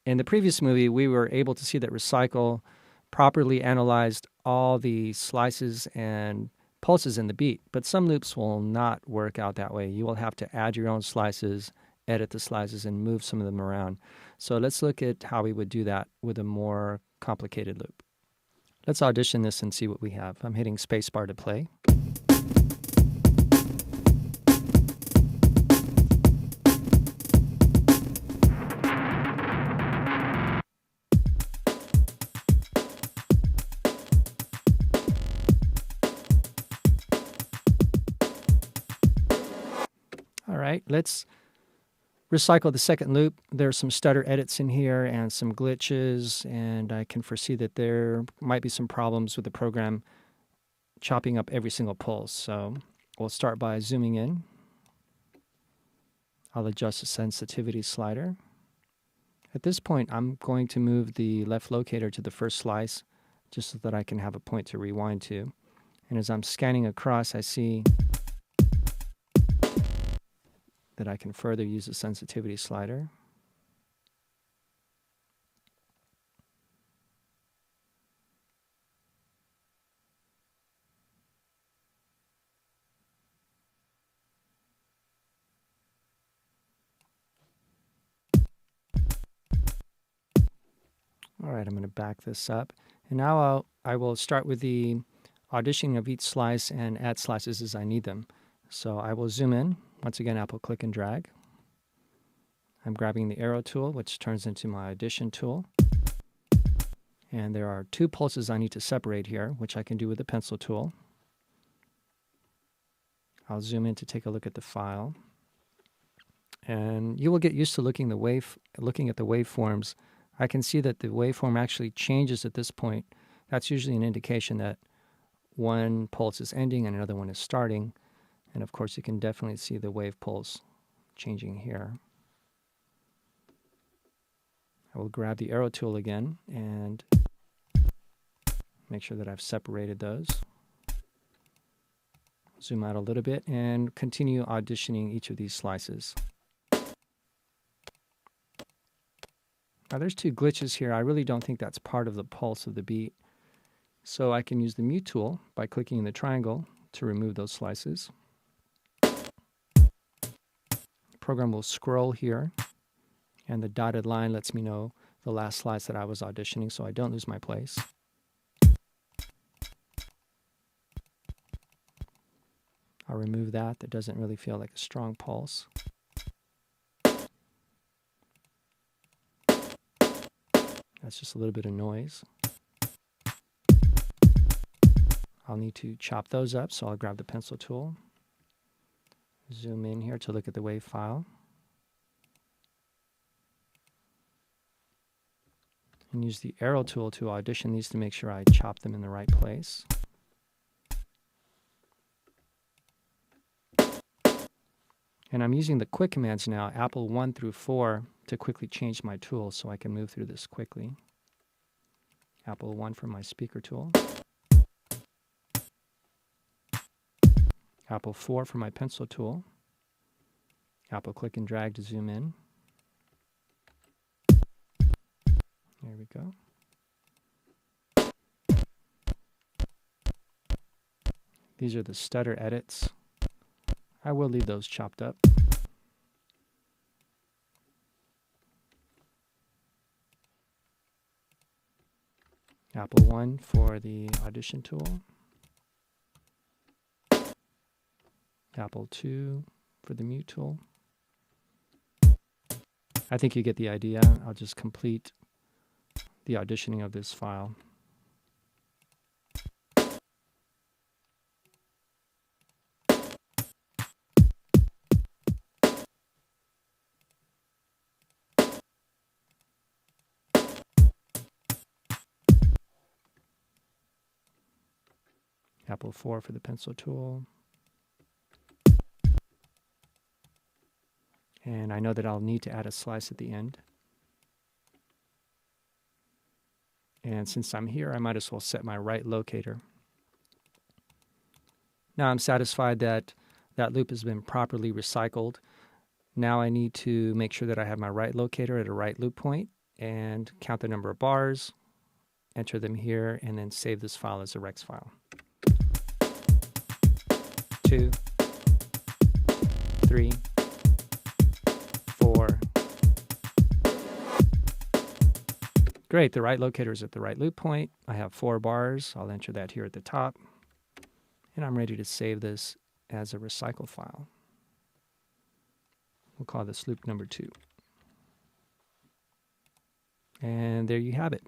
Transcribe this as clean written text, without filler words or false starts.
In the previous movie, we were able to see that Recycle properly analyzed all the slices and pulses in the beat, but some loops will not work out that way. You will have to add your own slices, edit the slices, and move some of them around. So let's look at how we would do that with a more complicated loop. Let's audition this and see what we have. I'm hitting spacebar to play. All right, let's recycle the second loop. There's some stutter edits in here and some glitches, and I can foresee that there might be some problems with the program chopping up every single pulse. So we'll start by zooming in. I'll adjust the sensitivity slider. At this point, I'm going to move the left locator to the first slice just so that I can have a point to rewind to. And as I'm scanning across, I see that I can further use the sensitivity slider. All right, I'm going to back this up. And now I will start with the auditioning of each slice and add slices as I need them. So I will zoom in. Once again, Apple click and drag. I'm grabbing the arrow tool, which turns into my audition tool. And there are two pulses I need to separate here, which I can do with the pencil tool. I'll zoom in to take a look at the file. And you will get used to looking at the waveforms. I can see that the waveform actually changes at this point. That's usually an indication that one pulse is ending and another one is starting. And of course, you can definitely see the wave pulse changing here. I will grab the arrow tool again and make sure that I've separated those. Zoom out a little bit and continue auditioning each of these slices. Now there's two glitches here. I really don't think that's part of the pulse of the beat. So I can use the mute tool by clicking the triangle to remove those slices. The program will scroll here, and the dotted line lets me know the last slice that I was auditioning so I don't lose my place. I'll remove that. That doesn't really feel like a strong pulse. That's just a little bit of noise. I'll need to chop those up, so I'll grab the pencil tool. Zoom in here to look at the wave file. And use the arrow tool to audition these to make sure I chop them in the right place. And I'm using the quick commands now, Apple 1 through 4, to quickly change my tool so I can move through this quickly. Apple 1 for my speaker tool. Apple 4 for my pencil tool. Apple click and drag to zoom in. There we go. These are the stutter edits. I will leave those chopped up. Apple 1 for the audition tool. Apple 2 for the mute tool. I think you get the idea. I'll just complete the auditioning of this file. Apple 4 for the pencil tool. And I know that I'll need to add a slice at the end. And since I'm here, I might as well set my right locator. Now I'm satisfied that that loop has been properly recycled. Now I need to make sure that I have my right locator at a right loop point. and count the number of bars, enter them here, and then save this file as a rex file. 2, 3, 4. Great, the right locator is at the right loop point. I have 4 bars. I'll enter that here at the top. And I'm ready to save this as a recycle file. We'll call this loop number 2. And there you have it.